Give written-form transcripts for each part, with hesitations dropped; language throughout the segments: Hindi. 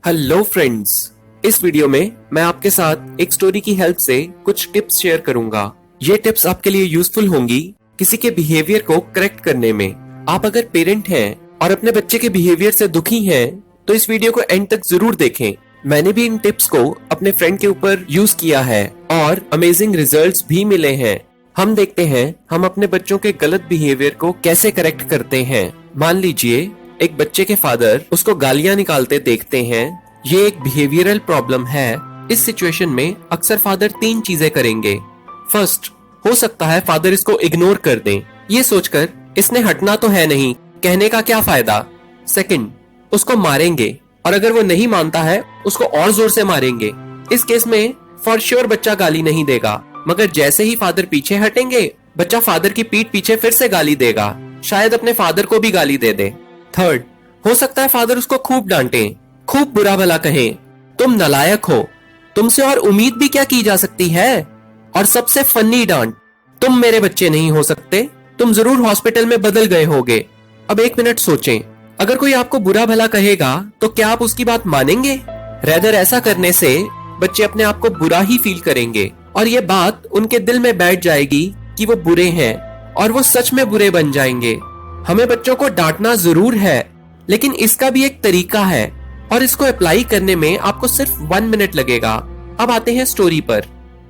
हेलो फ्रेंड्स, इस वीडियो में मैं आपके साथ एक स्टोरी की हेल्प से कुछ टिप्स शेयर करूंगा। ये टिप्स आपके लिए यूजफुल होंगी किसी के बिहेवियर को करेक्ट करने में। आप अगर पेरेंट हैं और अपने बच्चे के बिहेवियर से दुखी हैं, तो इस वीडियो को एंड तक जरूर देखें। मैंने भी इन टिप्स को अपने फ्रेंड के ऊपर यूज किया है और अमेजिंग रिजल्ट्स भी मिले हैं। हम देखते हैं हम अपने बच्चों के गलत बिहेवियर को कैसे करेक्ट करते हैं। मान लीजिए एक बच्चे के फादर उसको गालियां निकालते देखते हैं। ये एक बिहेवियरल प्रॉब्लम है। इस सिचुएशन में अक्सर फादर 3 चीजें करेंगे। फर्स्ट, हो सकता है फादर इसको इग्नोर कर दें, ये सोचकर इसने हटना तो है नहीं, कहने का क्या फायदा। सेकंड, उसको मारेंगे और अगर वो नहीं मानता है उसको और जोर से मारेंगे। इस केस में फॉर श्योर बच्चा गाली नहीं देगा, मगर जैसे ही फादर पीछे हटेंगे बच्चा फादर की पीठ पीछे फिर से गाली देगा, शायद अपने फादर को भी गाली दे दे। थर्ड, हो सकता है फादर उसको खूब डांटे, खूब बुरा भला कहें, तुम नालायक हो, तुमसे और उम्मीद भी क्या की जा सकती है। और सबसे फनी डांट, तुम मेरे बच्चे नहीं हो सकते, तुम जरूर हॉस्पिटल में बदल गए होगे। अब एक मिनट सोचें, अगर कोई आपको बुरा भला कहेगा तो क्या आप उसकी बात मानेंगे? रेदर ऐसा करने से बच्चे अपने आप को बुरा ही फील करेंगे और ये बात उनके दिल में बैठ जाएगी कि वो बुरे हैं और वो सच में बुरे बन जाएंगे। हमें बच्चों को डांटना जरूर है, लेकिन इसका भी एक तरीका है और इसको अप्लाई करने में आपको सिर्फ 1 मिनट लगेगा। अब आते हैं स्टोरी पर।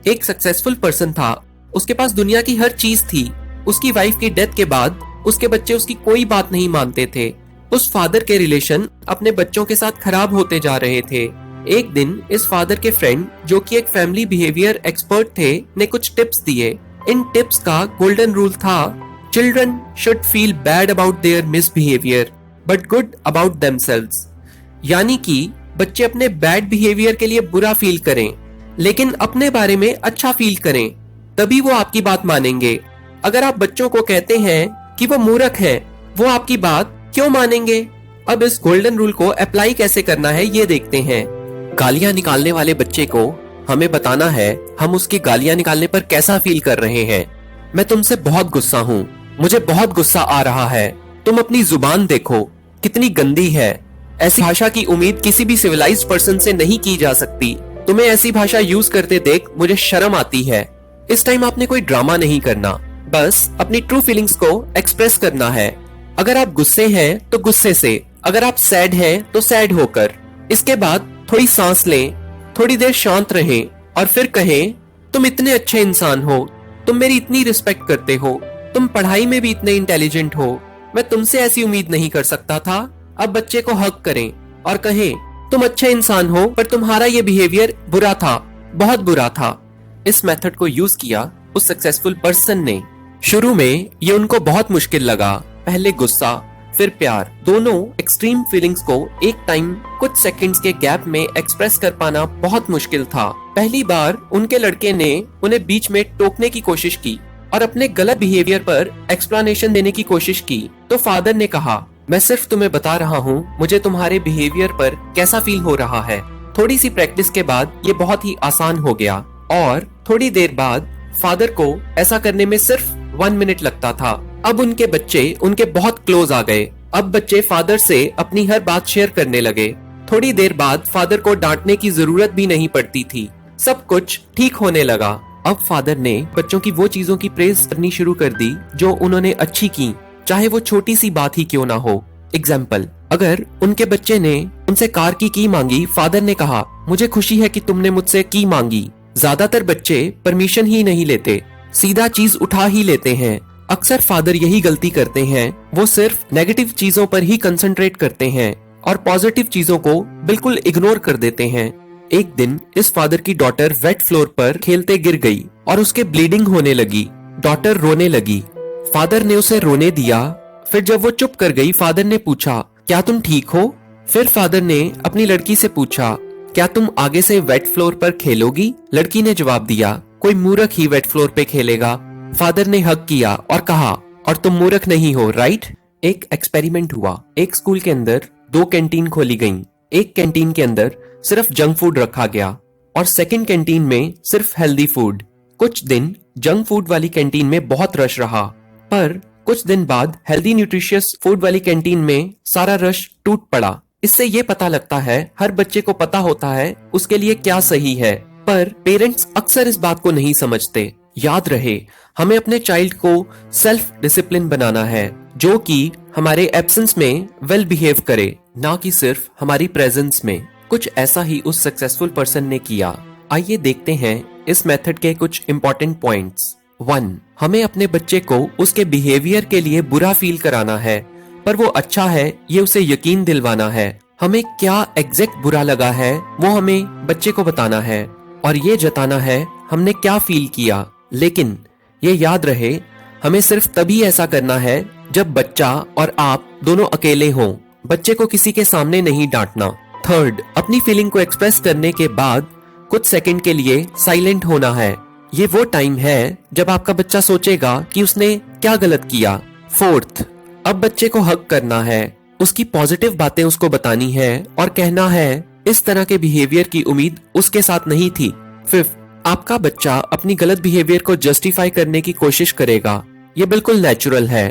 एक सक्सेसफुल पर्सन था, उसके पास दुनिया की हर चीज थी। उसकी वाइफ की डेथ के बाद उसके बच्चे उसकी कोई बात नहीं मानते थे। उस फादर के रिलेशन अपने बच्चों के साथ खराब होते जा रहे थे। एक दिन इस फादर के फ्रेंड, जो कि एक फैमिली बिहेवियर एक्सपर्ट थे, ने कुछ टिप्स दिए। इन टिप्स का गोल्डन रूल था, Children should feel bad about their misbehavior, but good about themselves। यानी कि बच्चे अपने बैड बिहेवियर के लिए बुरा फील करें, लेकिन अपने बारे में अच्छा फील करें, तभी वो आपकी बात मानेंगे। अगर आप बच्चों को कहते हैं कि वो मूर्ख हैं, वो आपकी बात क्यों मानेंगे? अब इस गोल्डन रूल को अप्लाई कैसे करना है ये देखते हैं। गालियां निकालने वाले बच्चे को हमें बताना है हम उसकी गालियां निकालने पर कैसा फील कर रहे हैं। मैं तुमसे बहुत गुस्सा हूँ, मुझे बहुत गुस्सा आ रहा है, तुम अपनी जुबान देखो कितनी गंदी है। ऐसी भाषा की उम्मीद किसी भी सिविलाइज्ड पर्सन से नहीं की जा सकती। तुम्हें ऐसी भाषा यूज करते देख मुझे शर्म आती है। इस टाइम आपने कोई ड्रामा नहीं करना, बस अपनी ट्रू फीलिंग्स को एक्सप्रेस करना है। अगर आप गुस्से हैं तो गुस्से से, अगर आप सैड हैं तो सैड होकर। इसके बाद थोड़ी सांस लें, थोड़ी देर शांत रहें और फिर कहें, तुम इतने अच्छे इंसान हो, तुम मेरी इतनी रिस्पेक्ट करते हो, तुम पढ़ाई में भी इतने इंटेलिजेंट हो, मैं तुमसे ऐसी उम्मीद नहीं कर सकता था। अब बच्चे को हक करें और कहें, तुम अच्छे इंसान हो पर तुम्हारा ये बिहेवियर बुरा था, बहुत बुरा था। इस मेथड को यूज किया उस सक्सेसफुल पर्सन ने। शुरू में ये उनको बहुत मुश्किल लगा, पहले गुस्सा फिर प्यार, दोनों एक्सट्रीम फीलिंग्स को एक टाइम कुछ सेकंड्स के गैप में एक्सप्रेस कर पाना बहुत मुश्किल था। पहली बार उनके लड़के ने उन्हें बीच में टोकने की कोशिश की और अपने गलत बिहेवियर पर एक्सप्लेनेशन देने की कोशिश की, तो फादर ने कहा, मैं सिर्फ तुम्हें बता रहा हूँ मुझे तुम्हारे बिहेवियर पर कैसा फील हो रहा है। थोड़ी सी प्रैक्टिस के बाद ये बहुत ही आसान हो गया और थोड़ी देर बाद फादर को ऐसा करने में सिर्फ 1 मिनट लगता था। अब उनके बच्चे उनके बहुत क्लोज आ गए। अब बच्चे फादर से अपनी हर बात शेयर करने लगे। थोड़ी देर बाद फादर को डांटने की जरूरत भी नहीं पड़ती थी, सब कुछ ठीक होने लगा। अब फादर ने बच्चों की वो चीजों की प्रेज करनी शुरू कर दी जो उन्होंने अच्छी की, चाहे वो छोटी सी बात ही क्यों ना हो। एग्जाम्पल, अगर उनके बच्चे ने उनसे कार की की मांगी, फादर ने कहा, मुझे खुशी है कि तुमने मुझसे की मांगी। ज्यादातर बच्चे परमिशन ही नहीं लेते, सीधा चीज उठा ही लेते हैं। अक्सर फादर यही गलती करते हैं, वो सिर्फ नेगेटिव चीजों पर ही कंसंट्रेट करते हैं और पॉजिटिव चीजों को बिल्कुल इग्नोर कर देते हैं। एक दिन इस फादर की डॉटर वेट फ्लोर पर खेलते गिर गई और उसके ब्लीडिंग होने लगी। डॉटर रोने लगी, फादर ने उसे रोने दिया। फिर जब वो चुप कर गई, फादर ने पूछा, क्या तुम ठीक हो? फिर फादर ने अपनी लड़की से पूछा, क्या तुम आगे से वेट फ्लोर पर खेलोगी? लड़की ने जवाब दिया, कोई मूर्ख ही वेट फ्लोर पे खेलेगा। फादर ने हक किया और कहा, और तुम मूर्ख नहीं हो, राइट? एक एक्सपेरिमेंट हुआ। एक स्कूल के अंदर 2 कैंटीन खोली गईं। एक कैंटीन के अंदर सिर्फ जंक फूड रखा गया और सेकंड कैंटीन में सिर्फ हेल्दी फूड। कुछ दिन जंक फूड वाली कैंटीन में बहुत रश रहा, पर कुछ दिन बाद हेल्दी न्यूट्रिशियस फूड वाली कैंटीन में सारा रश टूट पड़ा। इससे ये पता लगता है हर बच्चे को पता होता है उसके लिए क्या सही है, पर पेरेंट्स अक्सर इस बात को नहीं समझते। याद रहे, हमें अपने चाइल्ड को सेल्फ डिसिप्लिन बनाना है, जो कि हमारे एब्सेंस में वेल बिहेव करे, ना कि सिर्फ हमारी प्रेजेंस में। कुछ ऐसा ही उस सक्सेसफुल पर्सन ने किया। आइए देखते हैं इस मेथड के कुछ इंपॉर्टेंट पॉइंट्स। 1. हमें अपने बच्चे को उसके बिहेवियर के लिए बुरा फील कराना है, पर वो अच्छा है ये उसे यकीन दिलवाना है। हमें क्या एग्जैक्ट बुरा लगा है वो हमें बच्चे को बताना है और ये जताना है हमने क्या फील किया। लेकिन ये याद रहे, हमें सिर्फ तभी ऐसा करना है जब बच्चा और आप दोनों अकेले हों। बच्चे को किसी के सामने नहीं डांटना। 3. अपनी फीलिंग को एक्सप्रेस करने के बाद कुछ सेकंड के लिए साइलेंट होना है। ये वो टाइम है जब आपका बच्चा सोचेगा कि उसने क्या गलत किया। 4. अब बच्चे को हग करना है, उसकी पॉजिटिव बातें उसको बतानी है और कहना है इस तरह के बिहेवियर की उम्मीद उसके साथ नहीं थी। 5. आपका बच्चा अपनी गलत बिहेवियर को जस्टिफाई करने की कोशिश करेगा, ये बिल्कुल नेचुरल है।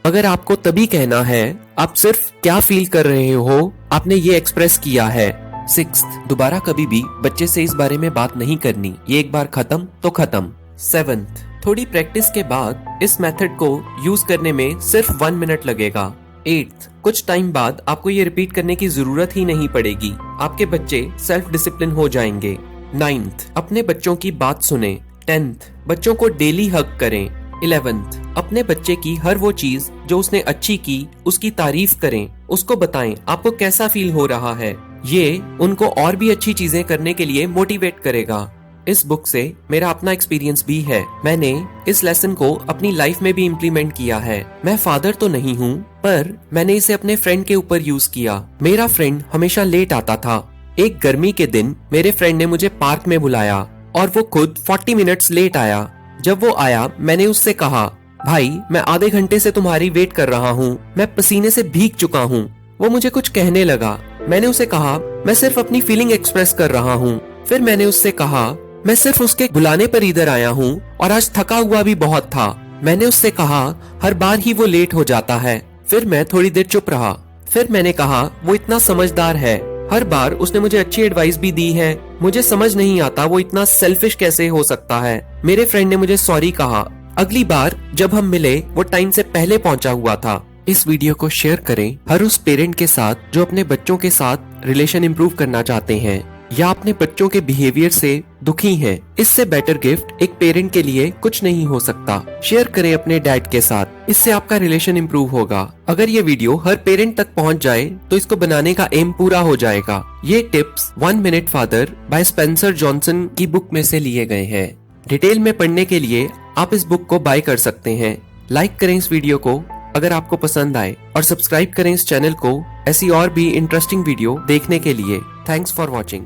अगर आपको तभी कहना है आप सिर्फ क्या फील कर रहे हो, आपने ये एक्सप्रेस किया है। 6. दोबारा कभी भी बच्चे से इस बारे में बात नहीं करनी, ये एक बार खत्म तो खत्म। 7. थोड़ी प्रैक्टिस के बाद इस मेथड को यूज करने में सिर्फ 1 मिनट लगेगा। 8. कुछ टाइम बाद आपको ये रिपीट करने की जरूरत ही नहीं पड़ेगी, आपके बच्चे सेल्फ डिसिप्लिन हो जाएंगे। 9. अपने बच्चों की बात सुने। 10. बच्चों को डेली हग करें। 11. अपने बच्चे की हर वो चीज जो उसने अच्छी की उसकी तारीफ करें, उसको बताएं आपको कैसा फील हो रहा है। ये उनको और भी अच्छी चीजें करने के लिए मोटिवेट करेगा। इस बुक से मेरा अपना एक्सपीरियंस भी है, मैंने इस लेसन को अपनी लाइफ में भी इम्प्लीमेंट किया है। मैं फादर तो नहीं हूँ, पर मैंने इसे अपने फ्रेंड के ऊपर यूज किया। मेरा फ्रेंड हमेशा लेट आता था। एक गर्मी के दिन मेरे फ्रेंड ने मुझे पार्क में बुलाया और वो खुद 40 मिनट्स लेट आया। जब वो आया मैंने उससे कहा, भाई मैं आधे घंटे से तुम्हारी वेट कर रहा हूँ, मैं पसीने से भीग चुका हूँ। वो मुझे कुछ कहने लगा। मैंने उसे कहा मैं सिर्फ अपनी फीलिंग एक्सप्रेस कर रहा हूँ। फिर मैंने उससे कहा मैं सिर्फ उसके बुलाने पर इधर आया हूँ और आज थका हुआ भी बहुत था। मैंने उससे कहा हर बार ही वो लेट हो जाता है। फिर मैं थोड़ी देर चुप रहा। फिर मैंने कहा वो इतना समझदार है, हर बार उसने मुझे अच्छी एडवाइस भी दी है। मुझे समझ नहीं आता वो इतना सेल्फिश कैसे हो सकता है। मेरे फ्रेंड ने मुझे सॉरी कहा। अगली बार जब हम मिले वो टाइम से पहले पहुंचा हुआ था। इस वीडियो को शेयर करें हर उस पेरेंट के साथ जो अपने बच्चों के साथ रिलेशन इंप्रूव करना चाहते हैं या अपने बच्चों के बिहेवियर से दुखी हैं। इससे बेटर गिफ्ट एक पेरेंट के लिए कुछ नहीं हो सकता। शेयर करें अपने डैड के साथ, इससे आपका रिलेशन इंप्रूव होगा। अगर ये वीडियो हर पेरेंट तक पहुंच जाए तो इसको बनाने का एम पूरा हो जाएगा। ये tips 1 minute father bye Spencer Johnson की बुक में से लिए गए हैं। डिटेल में पढ़ने के लिए आप इस बुक को बाय कर सकते हैं। लाइक करें इस वीडियो को अगर आपको पसंद आए और सब्सक्राइब करें इस चैनल को ऐसी और भी इंटरेस्टिंग वीडियो देखने के लिए। Thanks for watching.